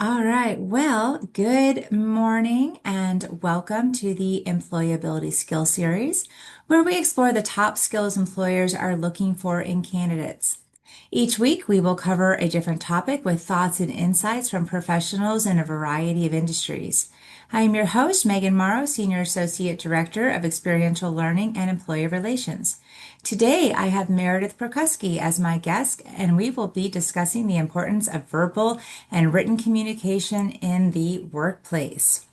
All right. Well, good morning and welcome to the Employability Skill Series, where we explore the top skills employers are looking for in candidates. Each week, we will cover a different topic with thoughts and insights from professionals in a variety of industries. I am your host, Megan Morrow, Senior Associate Director of Experiential Learning and Employee Relations. Today, I have Meredith Prokuski as my guest, and we will be discussing the importance of verbal and written communication in the workplace.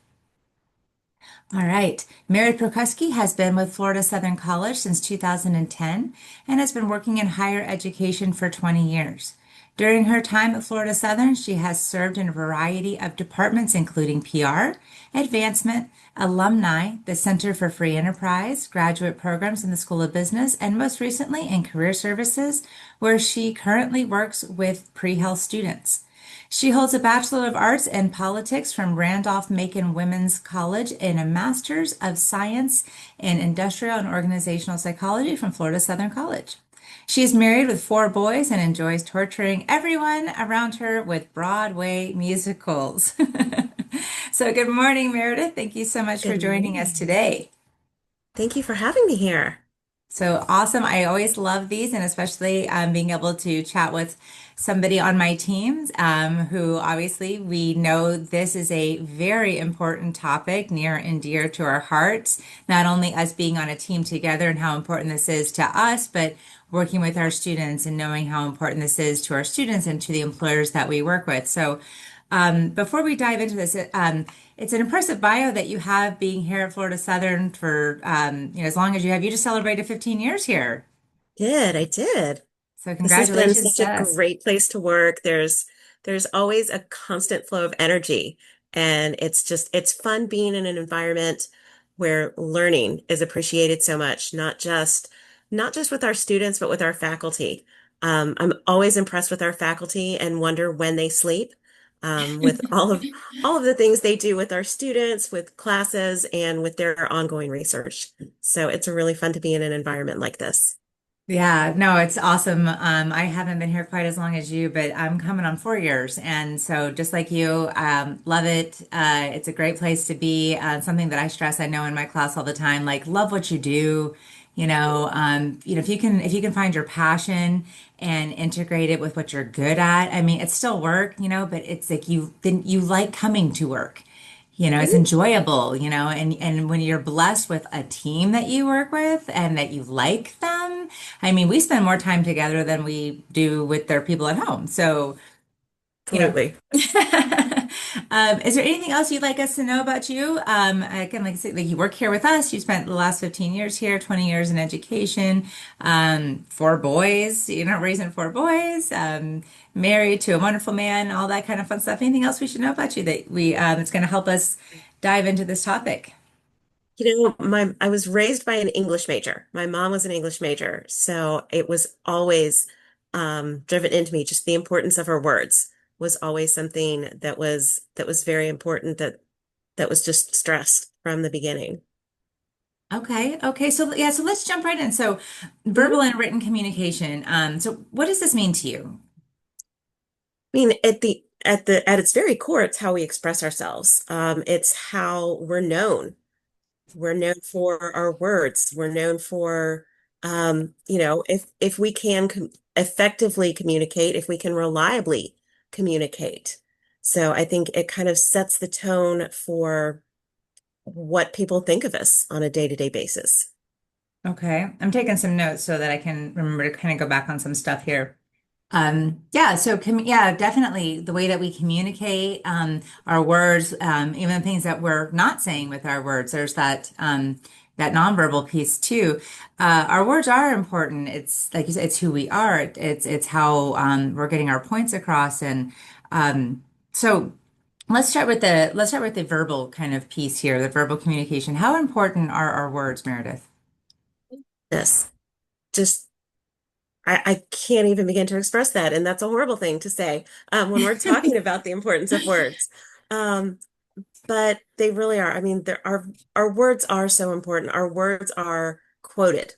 All right. Meredith Prokuski has been with Florida Southern College since 2010 and has been working in higher education for 20 years. During her time at Florida Southern, she has served in a variety of departments, including PR, advancement, alumni, the Center for Free Enterprise, graduate programs in the School of Business, and most recently in career services, where she currently works with pre-health students. She holds a Bachelor of Arts in Politics from Randolph-Macon Women's College and a Master's of Science in Industrial and Organizational Psychology from Florida Southern College. She is married with four boys and enjoys torturing everyone around her with Broadway musicals. So, good morning, Meredith. Thank you so much for Good joining us morning. today. Thank you for having me here. So awesome. I always love these, and especially being able to chat with somebody on my teams who obviously we know this is a very important topic near and dear to our hearts. Not only us being on a team together and how important this is to us, but working with our students and knowing how important this is to our students and to the employers that we work with. So before we dive into this, it's an impressive bio that you have being here at Florida Southern for as long as you have. You just celebrated 15 years here. I did. So This has been congratulations such to a us. great place to work. There's always a constant flow of energy, and it's fun being in an environment where learning is appreciated so much, not just with our students, but with our faculty. I'm always impressed with our faculty and wonder when they sleep, with all of the things they do with our students, with classes, and with their ongoing research. So it's really fun to be in an environment like this. Yeah, no, it's awesome. I haven't been here quite as long as you, but I'm coming on 4 years. And so just like you, love it. It's a great place to be. Something that I stress, I know in my class all the time, like love what you do. If you can find your passion and integrate it with what you're good at. I mean, it's still work, but it's like you like coming to work. It's Mhm. enjoyable, and when you're blessed with a team that you work with and that you like them, I mean, we spend more time together than we do with their people at home. So, you know, Absolutely. is there anything else you'd like us to know about you? Again, like I said, like you work here with us. You spent the last 15 years here, 20 years in education, four boys, raising four boys, married to a wonderful man, all that kind of fun stuff. Anything else we should know about you that's going to help us dive into this topic? I was raised by an English major. My mom was an English major, so it was always driven into me. Just the importance of our words was always something that was very important, that was just stressed from the beginning. Okay, okay. So yeah, so let's jump right in. So verbal Mhm. and written communication. So what does this mean to you? I mean, at its very core, it's how we express ourselves. It's how we're known. We're known for our words. We're known for, if we can effectively communicate, if we can reliably communicate. So I think it kind of sets the tone for what people think of us on a day-to-day basis. Okay. I'm taking some notes so that I can remember to kind of go back on some stuff here. Yeah, so yeah, definitely the way that we communicate, our words, even the things that we're not saying with our words, there's that nonverbal piece too. Our words are important. It's like you said, it's who we are. It's how we're getting our points across. And so let's start with the verbal kind of piece here, the verbal communication. How important are our words, Meredith? This just I can't even begin to express that, and that's a horrible thing to say when we're talking about the importance of words. Um, but they really are. I mean, our words are so important. Our words are quoted.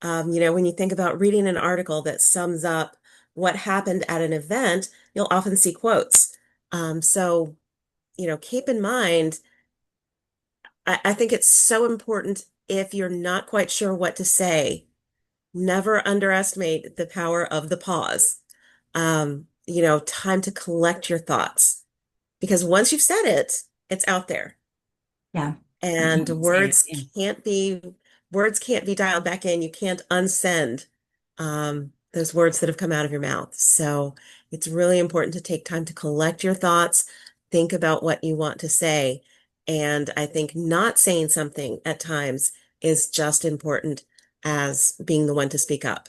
When you think about reading an article that sums up what happened at an event, you'll often see quotes. So, keep in mind, I think it's so important if you're not quite sure what to say, never underestimate the power of the pause. Time to collect your thoughts because once you've said it, it's out there. Yeah. You And can't say it. Yeah. words can't be dialed back in. You can't unsend those words that have come out of your mouth. So it's really important to take time to collect your thoughts, think about what you want to say. And I think not saying something at times is just important as being the one to speak up.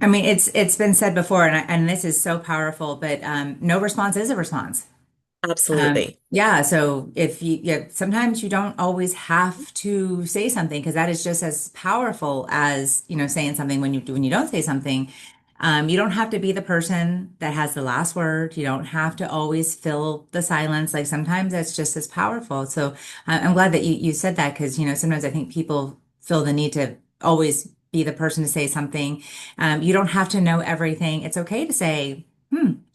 I mean, it's been said before, and this is so powerful, but no response is a response. Absolutely. Yeah, so if you, yeah, sometimes you don't always have to say something because that is just as powerful as, saying something when you don't say something. You don't have to be the person that has the last word. You don't have to always fill the silence. Like sometimes that's just as powerful. So I'm glad that you said that because, sometimes I think people feel the need to always be the person to say something. You don't have to know everything. It's okay to say,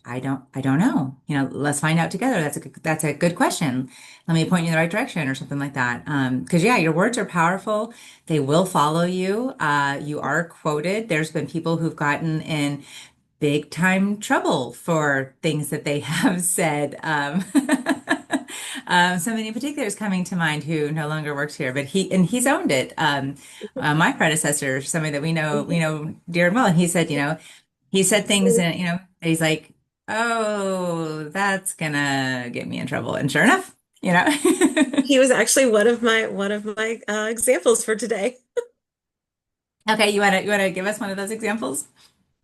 I don't know. Let's find out together. That's a good question. Let me point you in the right direction or something like that. Because yeah, your words are powerful. They will follow you. You are quoted. There's been people who've gotten in big time trouble for things that they have said. Somebody in particular is coming to mind who no longer works here, but he's owned it. My predecessor, somebody that we Mhm. know dear and well, and he said, he said things and he's like, "Oh, that's gonna get me in trouble." And sure enough, you know. He was actually one of my examples for today. Okay, you wanna give us one of those examples?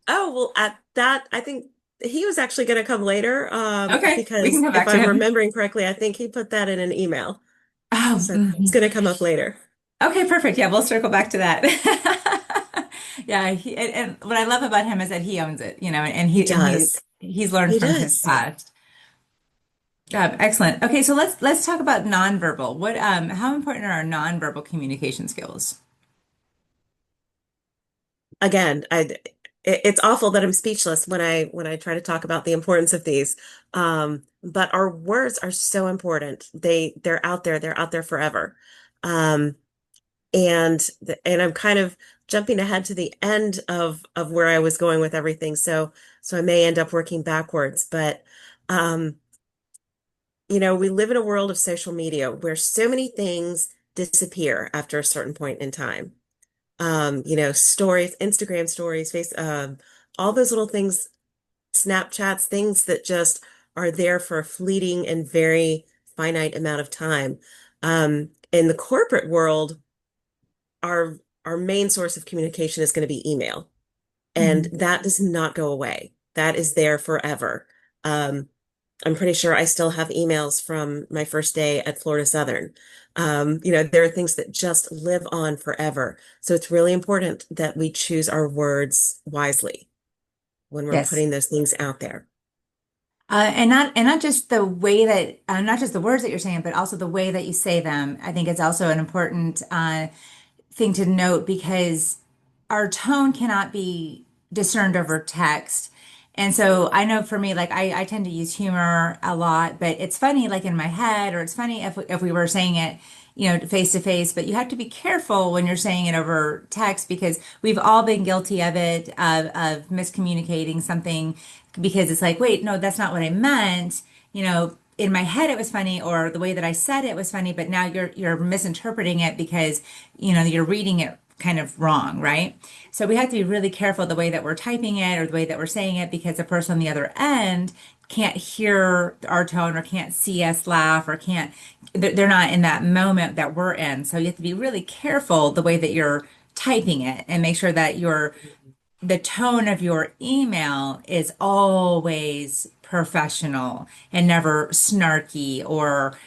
Oh, well, at that, I think he was actually going to come later, Okay, we can because come if back to I'm him. remembering correctly, I think he put that in an email. Oh, So it's mhm. going to come up later. Okay, perfect. Yeah, we'll circle back to that. Yeah, and what I love about him is that he owns it, and He he does. he's learned He from his does. past. Excellent. Okay, so let's talk about nonverbal. How important are our nonverbal communication skills? Again, it's awful that I'm speechless when I try to talk about the importance of these. But our words are so important. They're out there. They're out there forever. Um, and I'm kind of jumping ahead to the end of where I was going with everything. So I may end up working backwards, but um, we live in a world of social media where so many things disappear after a certain point in time. Stories, Instagram stories, all those little things, Snapchats, things that just are there for a fleeting and very finite amount of time. In the corporate world, our our main source of communication is going to be email, and Mhm. that does not go away. That is there forever. Um, I'm pretty sure I still have emails from my first day at Florida Southern. There are things that just live on forever. So it's really important that we choose our words wisely when we're Yes. putting those things out there. And not just the way that not just the words that you're saying, but also the way that you say them. I think it's also an important thing to note because our tone cannot be discerned over text. And so I know for me, like I tend to use humor a lot, but it's funny like in my head, or it's funny if we were saying it, face to face, but you have to be careful when you're saying it over text because we've all been guilty of it, of miscommunicating something because it's like, wait, no, that's not what I meant. In my head it was funny, or the way that I said it was funny, but now you're misinterpreting it because you're reading it kind of wrong, right? So we have to be really careful the way that we're typing it or the way that we're saying it because the person on the other end can't hear our tone or can't see us laugh or can't, they're not in that moment that we're in. So you have to be really careful the way that you're typing it and make sure that the tone of your email is always professional and never snarky or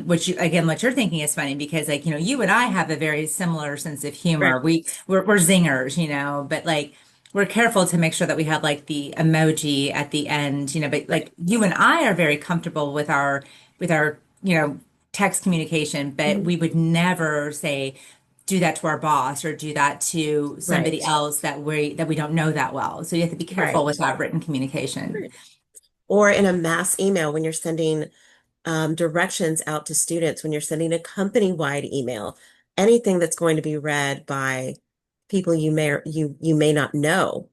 which what you're thinking is funny because like you and I have a very similar sense of Right. humor. We're zingers, but like we're careful to make sure that we have like the emoji at the end, but Right. like you and I are very comfortable with our text communication, but Mhm. we would never say do that to our boss or do that to somebody Right. else that we don't know that well. So you have to be careful Right. with that written communication. Right. or in a mass email when you're sending directions out to students, when you're sending a company-wide email, anything that's going to be read by people you may not know.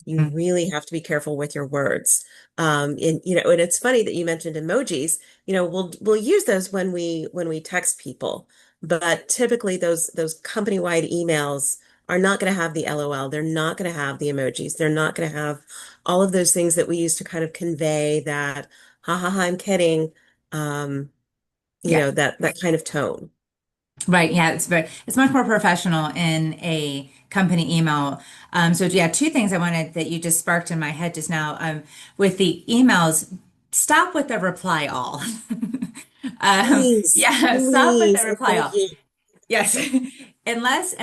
You really have to be careful with your words. And it's funny that you mentioned emojis. We'll use those when we text people, but typically those company-wide emails are not going to have the LOL. They're not going to have the emojis. They're not going to have all of those things that we use to kind of convey that, ha ha ha, I'm kidding. Um, Yeah. that kind of tone. Right. Yeah. It's much more professional in a company email. So yeah, two things I wanted that you just sparked in my head just now. With the emails, stop with the reply all. Please, Yeah, stop with the please, I reply beg all. you. Yes. Unless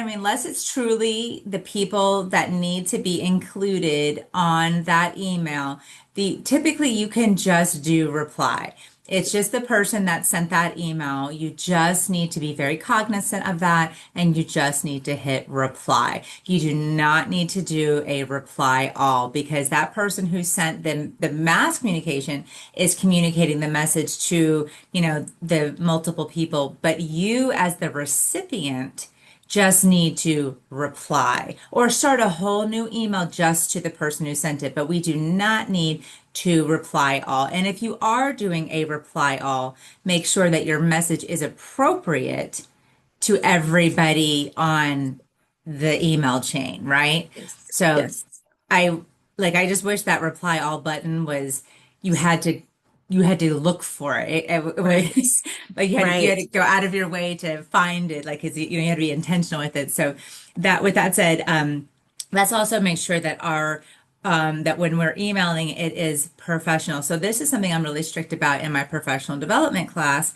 it's truly the people that need to be included on that email, the typically you can just do reply. It's just the person that sent that email. You just need to be very cognizant of that and you just need to hit reply. You do not need to do a reply all because that person who sent the mass communication is communicating the message to, the multiple people, but you as the recipient just need to reply or start a whole new email just to the person who sent it. But we do not need to reply all. And if you are doing a reply all, make sure that your message is appropriate to everybody on the email chain, right? Yes, So yes, I I just wish that reply all button was you had to you had to look for it. right, Like you had to right. go out of your way to find it. Like 'cause you had to be intentional with it. So that with that said, let's also make sure that our that when we're emailing, it is professional. So this is something I'm really strict about in my professional development class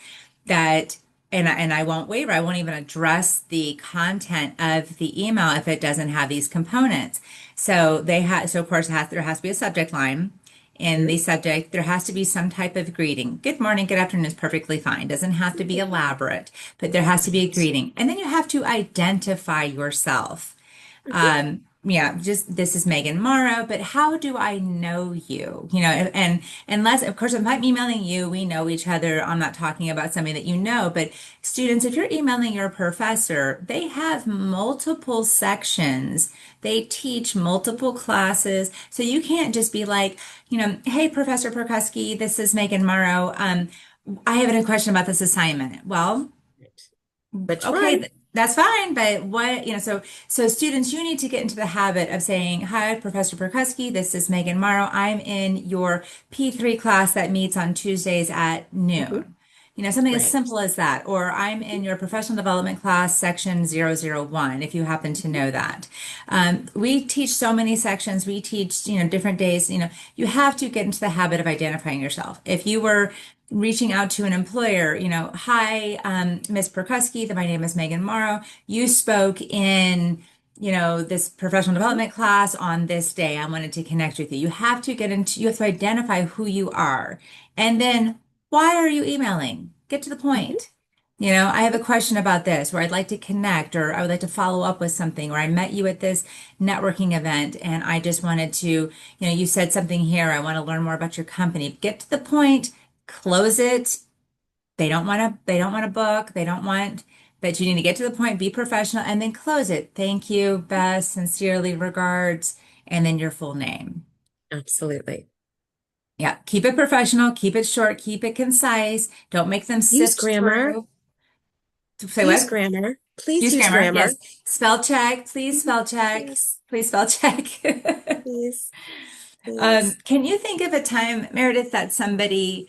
that and I won't waver. I won't even address the content of the email if it doesn't have these components. So of course there has to be a subject line. In Mhm. the subject, there has to be some type of greeting. Good morning, good afternoon is perfectly fine. Doesn't have to be elaborate, but there has to be a Right. greeting. And then you have to identify yourself. Mhm. Yeah, just this is Megan Morrow, but how do I know you? And unless, of course, if I'm emailing you, we know each other. I'm not talking about somebody that you know, but students, if you're emailing your professor, they have multiple sections. They teach multiple classes. So you can't just be like, hey, Professor Perkusky, this is Megan Morrow. I have a question about this assignment. Well, Right. Which okay, one? that's fine, but so students, you need to get into the habit of saying, "Hi, Professor Perkusky, this is Megan Morrow. I'm in your P3 class that meets on Tuesdays at Mhm. noon." Something as Right. simple as that. Or I'm in your professional development class, section 001, if you happen to Mhm. know that. We teach so many sections. We teach, different days. You have to get into the habit of identifying yourself. If you were reaching out to an employer, hi, Ms. Perkusky, my name is Megan Morrow. You spoke in, this professional Mhm. development class on this day. I wanted to connect with you. You have to identify who you are. And then why are you emailing? Get to the Mhm. point. I have a question about this, or I'd like to connect, or I would like to follow up with something, or I met you at this networking event and I just wanted to, you said something here. I want to learn more about your company. Get to the point, close it. They don't want to book. They don't want, but you need to get to the point, be professional, and then close it. Thank you, best, sincerely, regards, and then your full name. Absolutely. Yeah, keep it professional, keep it short, keep it concise. Don't make them Use sift grammar. through. Say Use what? grammar. Please Use use grammar. grammar. Yes. Spell check. Please Mhm. spell check. Yes. Please spell check. Please. Please. Can you think of a time, Meredith, that somebody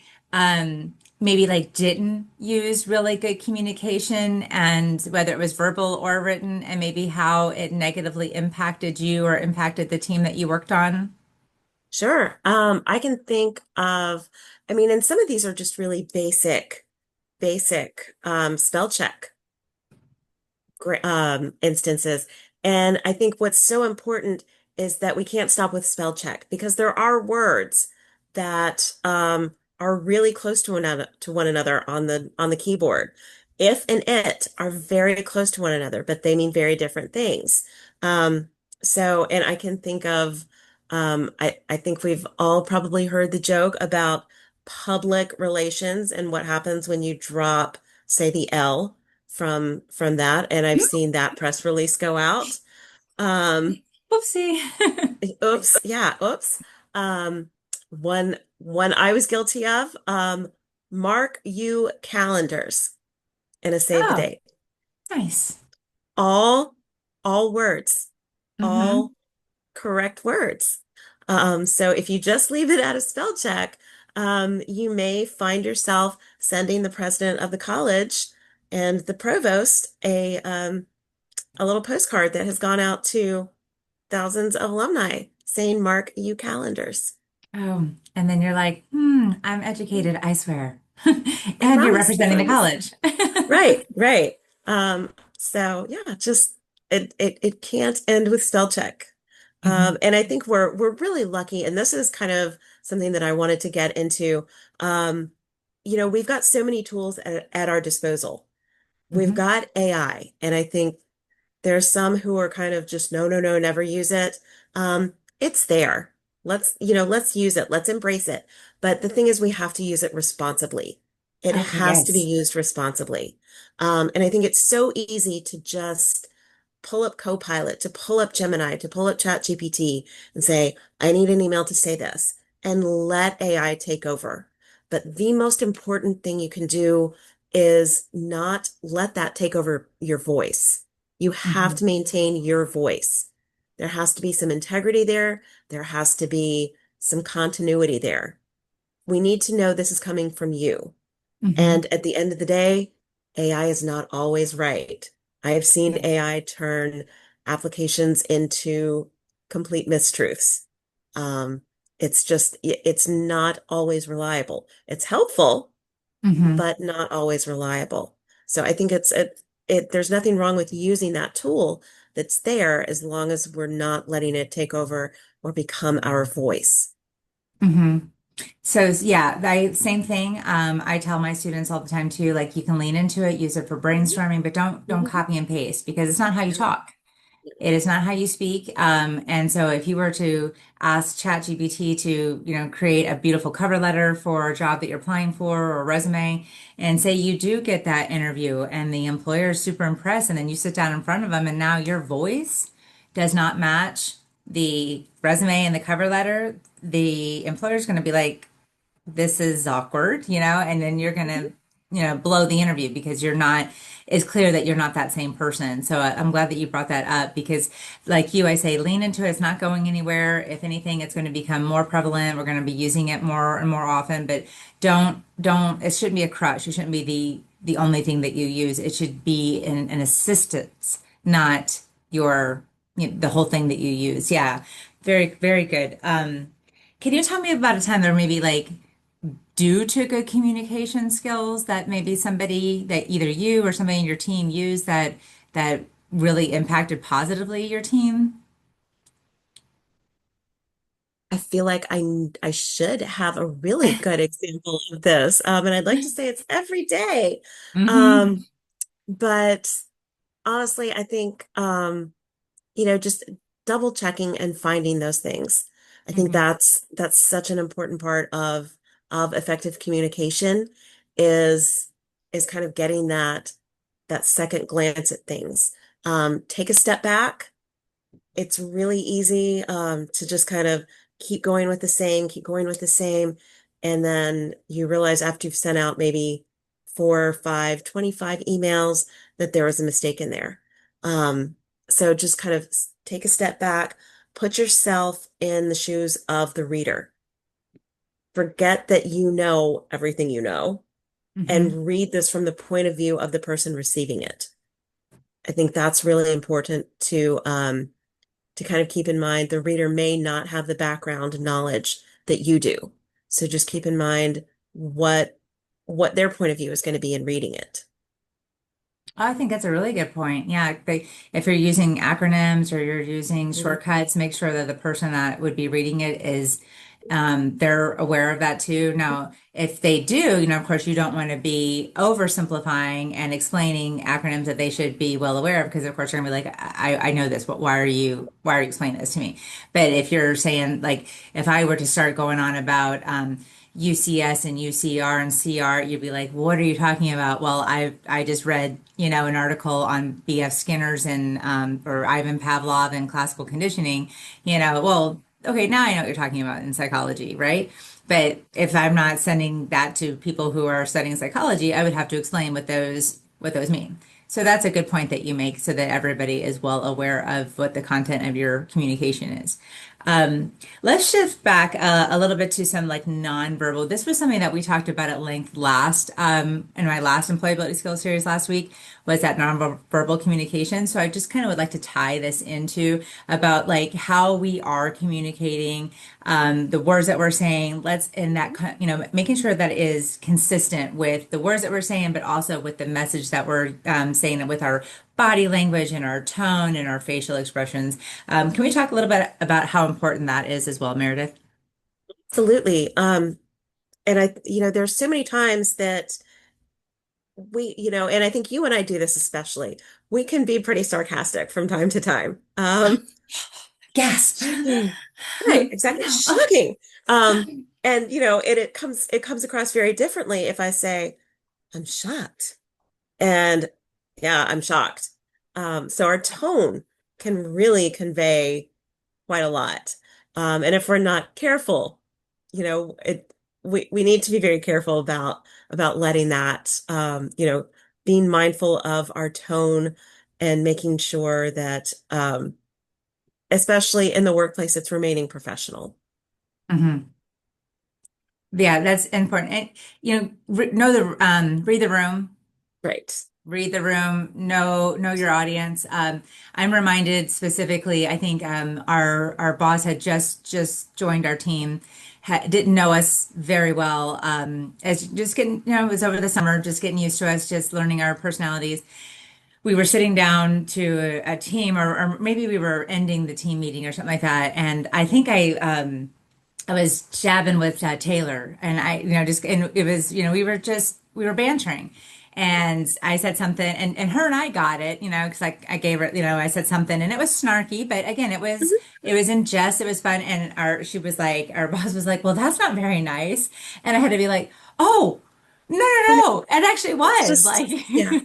maybe like didn't use really good communication and whether it was verbal or written and maybe how it negatively impacted you or impacted the team that you worked on? Sure. I can think of, and some of these are just really basic spell check instances. And I think what's so important is that we can't stop with spell check because there are words that are really close to one another on the keyboard. If and it are very close to one another, but they mean very different things. Um, and I can think of I think we've all probably heard the joke about public relations and what happens when you drop, say, the L from that. And I've seen that press release go out. Um, Whoopsie. oops, yeah, oops. Um, one I was guilty of. Mark you calendars and a save the Oh, date. nice. All all words, Mm-hmm. all correct words. So if you just leave it at a spell check, you may find yourself sending the president of the college and the provost a little postcard that has gone out to thousands of alumni saying, "Mark you calendars." Oh, and then you're like, I'm educated, I swear. I And you're promise, I representing the promise. college. Right, right. So yeah, just it can't end with spell check. Mhm. And I think we're really lucky, and this is kind of something that I wanted to get into. Um, we've got so many tools at our disposal. We've Mhm. got AI, and I think there's some who are kind of just no, no, no, never use it. It's there. Let's use it. Let's embrace it. But the thing is, we have to use it responsibly. It Okay, has to be yes. used responsibly. And I think it's so easy to just pull up Copilot, to pull up Gemini, to pull up ChatGPT and say, I need an email to say this, and let AI take over. But the most important thing you can do is not let that take over your voice. You have Mhm. to maintain your voice. There has to be some integrity there. There has to be some continuity there. We need to know this is coming from you. Mhm. And at the end of the day, AI is not always right. I have seen Yeah. AI turn applications into complete mistruths. Um, it's not always reliable. It's helpful, Mhm. but not always reliable. So I think there's nothing wrong with using that tool that's there as long as we're not letting it take over or become our voice. Mhm. So yeah, I same thing. I tell my students all the time too, like you can lean into it, use it for Mhm, brainstorming, but don't mhm. copy and paste because it's not how you No, talk. It is not how you speak. And so if you were to ask ChatGPT to, create a beautiful cover letter for a job that you're applying for or a resume, and say you do get that interview and the employer is super impressed, and then you sit down in front of them and now your voice does not match the resume and the cover letter, the employer is going to be like, this is awkward, and then you're mhm. gonna, blow the interview because it's clear that you're not that same person. So I'm glad that you brought that up because, like you, I say, lean into it. It's not going anywhere. If anything, it's going to become more prevalent. We're going to be using it more and more often, but it shouldn't be a crutch. It shouldn't be the only thing that you use. It should be an assistance, not the whole thing that you use. Yeah. Very, very good. Can you tell me about a time there maybe like due to good communication skills that maybe somebody that either you or somebody in your team used that really impacted positively your team? I feel like I should have a really good example of this. And I'd like to say it's every day. Mm-hmm. Um, but honestly, I think just double checking and finding those things. I think Mm-hmm. that's such an important part of effective communication is is kind of getting that second glance at things. Take a step back. It's really easy to just kind of keep going with the same, keep going with the same. And then you realize after you've sent out maybe 4, 5, 25 emails that there was a mistake in there. So just kind of take a step back, put yourself in the shoes of the reader. Forget that you know everything you know Mm-hmm. and read this from the point of view of the person receiving it. I think that's really important to kind of keep in mind the reader may not have the background knowledge that you do. So just keep in mind what their point of view is going to be in reading it. I think that's a really good point. Yeah, if you're using acronyms or you're using Mhm. shortcuts, make sure that the person that would be reading it is They're aware of that too. Now, if they do, of course, you don't want to be oversimplifying and explaining acronyms that they should be well aware of, because of course they're gonna be like, I know this, but why are you explaining this to me? But if you're saying like, if I were to start going on about UCS and UCR and CR, you'd be like, what are you talking about? Well, I just read, an article on B.F. Skinner's and or Ivan Pavlov and classical conditioning, well, okay, now I know what you're talking about in psychology, right? But if I'm not sending that to people who are studying psychology, I would have to explain what those mean. So that's a good point that you make so that everybody is well aware of what the content of your communication is. Um, let's shift back a little bit to some like nonverbal. This was something that we talked about at length last in my last employability skills series last week was that nonverbal communication. So I just kind of would like to tie this into about like how we are communicating, the words that we're saying. Let's in that making sure that it is consistent with the words that we're saying, but also with the message that we're saying with our body language and our tone and our facial expressions. Can we talk a little bit about how important that is as well, Meredith? Absolutely. And there's so many times that and I think you and I do this especially. We can be pretty sarcastic from time to time. Gasp. Shocking. Right, exactly. No. Shocking. And it comes across very differently if I say, I'm shocked. And yeah, I'm shocked. So our tone can really convey quite a lot. And if we're not careful, we need to be very careful about letting that being mindful of our tone and making sure that especially in the workplace, it's remaining professional. Mhm. Yeah, that's important. And know read the room. Right. Read the room, know your audience. I'm reminded specifically, I think our boss had just joined our team, didn't know us very well, as just getting, it was over the summer, just getting used to us, just learning our personalities. We were sitting down to a team, or maybe we were ending the team meeting or something like that, and I think I was jabbing with Taylor, and and it was, we were bantering, and I said something, and her and I got it, because I gave her, I said something, and it was snarky, but again, Mhm. it was in jest, it was fun, and our boss was like, well, that's not very nice, and I had to be like, oh, no, Well, no, no, it actually it's was just, like. yeah.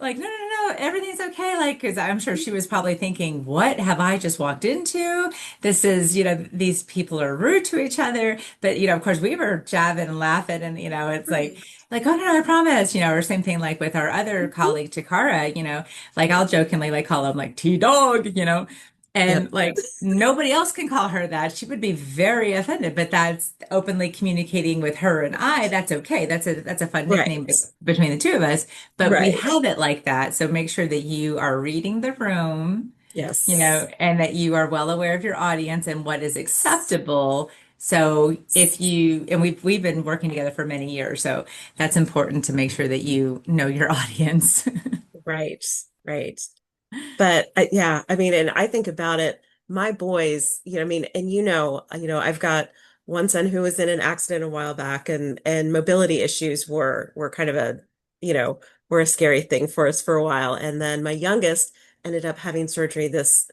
Like, no, no, no, everything's okay. Like, because I'm sure she was probably thinking, what have I just walked into? This is, these people are rude to each other. But, of course, we were jabbing and laughing, and, it's Right. oh, no, no, I promise, or same thing like with our other Mhm. colleague, Takara, like I'll jokingly like call him like T-Dog, and Yep. like nobody else can call her that. She would be very offended, but that's openly communicating with her and I. That's okay. That's a fun nickname Right. between the two of us. But we Right. have it like that. So make sure that you are reading the room, Yes. and that you are well aware of your audience and what is acceptable. So if you and we've been working together for many years, so that's important to make sure that you know your audience. Right. Right. But yeah, I mean, and I think about it, my boys, I mean, and I've got one son who was in an accident a while back and mobility issues were kind of you know, were a scary thing for us for a while. And then my youngest ended up having surgery this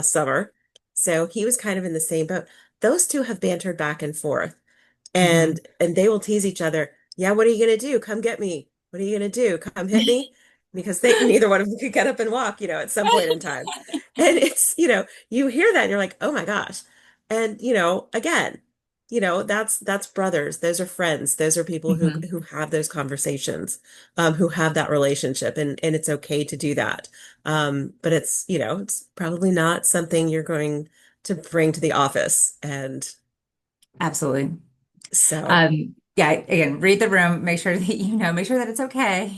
summer. So he was kind of in the same boat. Those two have bantered back and forth and Mhm. they will tease each other. Yeah, what are you gonna do? Come get me. What are you gonna do? Come hit me? Because they neither one of them could get up and walk, at some point in time. And it's, you hear that and you're like, oh my gosh. And again, that's brothers. Those are friends. Those are people who Mhm. who have those conversations, who have that relationship, and it's okay to do that. But it's probably not something you're going to bring to the office. And Absolutely. so, Yeah, again, read the room, make sure that make sure that it's okay.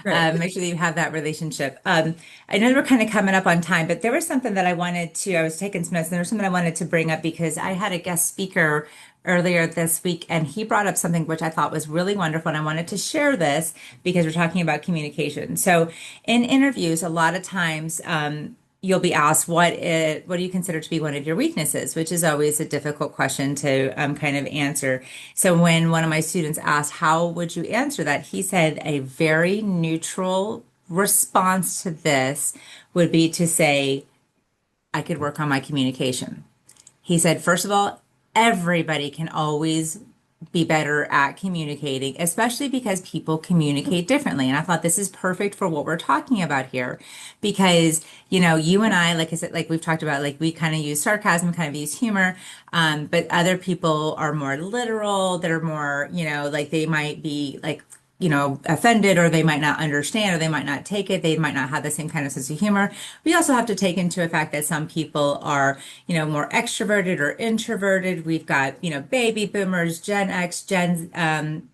right. Make sure that you have that relationship. I know we're kind of coming up on time, but there was something that I was taking some notes, and there was something I wanted to bring up because I had a guest speaker earlier this week, and he brought up something which I thought was really wonderful, and I wanted to share this because we're talking about communication. So in interviews, a lot of times, you'll be asked what do you consider to be one of your weaknesses, which is always a difficult question to kind of answer. So when one of my students asked, how would you answer that? He said a very neutral response to this would be to say, I could work on my communication. He said, first of all, everybody can always be better at communicating, especially because people communicate differently. And I thought this is perfect for what we're talking about here because, you and I, like I said, like we've talked about, like we kind of use sarcasm, kind of use humor, but other people are more literal. They're more, like they might be like, offended or they might not understand or they might not take it. They might not have the same kind of sense of humor. We also have to take into effect that some people are, more extroverted or introverted. We've got, baby boomers, Gen X, Gen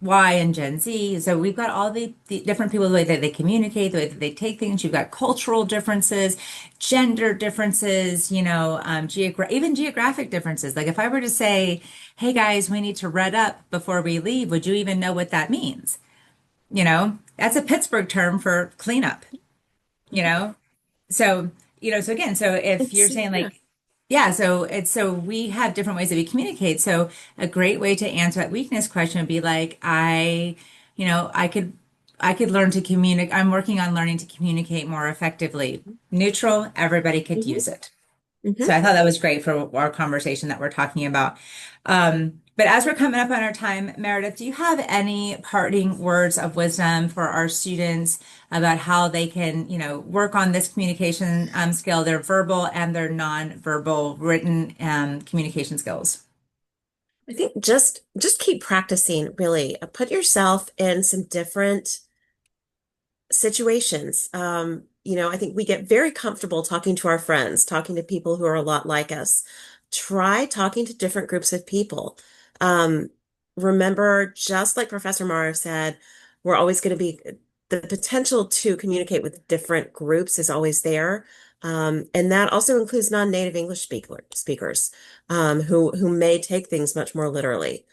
Y, and Gen Z. So we've got all the different people, the way that they communicate, the way that they take things. You've got cultural differences, gender differences, even geographic differences. Like if I were to say, hey guys, we need to red up before we leave, would you even know what that means? That's a Pittsburgh term for cleanup, you know? So, so again, so if you're It's saying yeah. like, yeah, so we have different ways that we communicate. So a great way to answer that weakness question would be like, I could learn to communicate. I'm working on learning to communicate more effectively. Neutral, everybody could Hmm. use it. So Hmm. I thought that was great for our conversation that we're talking about. But as we're coming up on our time, Meredith, do you have any parting words of wisdom for our students about how they can, work on this communication skill, their verbal and their non-verbal written communication skills? I think just keep practicing, really. Put yourself in some different situations. I think we get very comfortable talking to our friends, talking to people who are a lot like us. Try talking to different groups of people. Um, Remember, just like Professor Morrow said, we're always going to be the potential to communicate with different groups is always there. And that also includes non-native English speakers who may take things much more literally.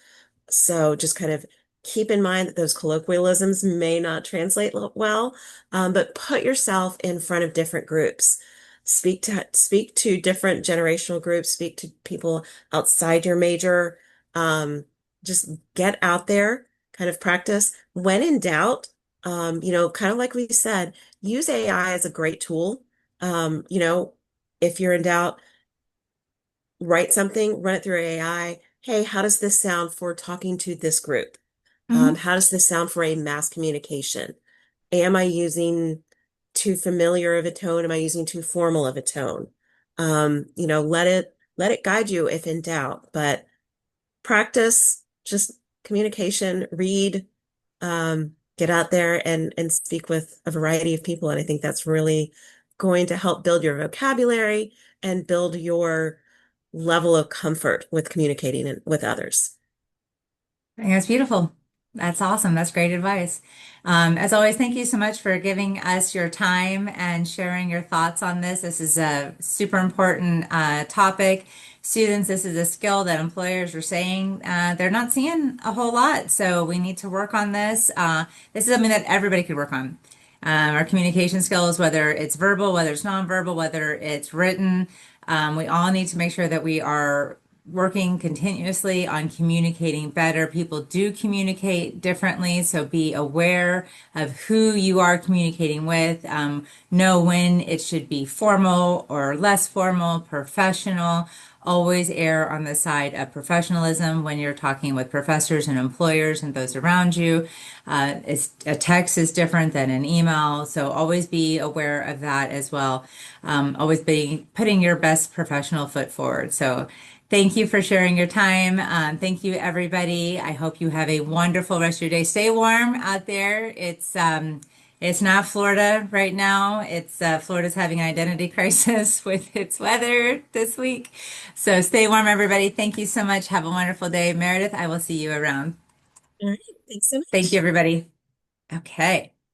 So just kind of keep in mind that those colloquialisms may not translate well, but put yourself in front of different groups. Speak to different generational groups, speak to people outside your major. Um, just get out there, kind of practice. When in doubt, kind of like we said, use AI as a great tool. If you're in doubt, write something, run it through AI. Hey, how does this sound for talking to this group? Mhm. How does this sound for a mass communication? Am I using too familiar of a tone? Am I using too formal of a tone? Let it guide you if in doubt, but practice just communication, read, get out there and speak with a variety of people. And I think that's really going to help build your vocabulary and build your level of comfort with communicating with others. I think that's beautiful. That's awesome. That's great advice. As always, thank you so much for giving us your time and sharing your thoughts on this. This is a super important topic. Students, this is a skill that employers are saying they're not seeing a whole lot. So we need to work on this. This is something that everybody could work on. Our communication skills, whether it's verbal, whether it's nonverbal, whether it's written, we all need to make sure that we are working continuously on communicating better. People do communicate differently, so be aware of who you are communicating with. Know when it should be formal or less formal, professional. Always err on the side of professionalism when you're talking with professors and employers and those around you. A text is different than an email, so always be aware of that as well. Always be putting your best professional foot forward. So thank you for sharing your time. Thank you, everybody. I hope you have a wonderful rest of your day. Stay warm out there. It's not Florida right now. It's Florida's having an identity crisis with its weather this week. So stay warm, everybody. Thank you so much. Have a wonderful day. Meredith, I will see you around. All right. Thanks so Thank you, much. everybody. Okay.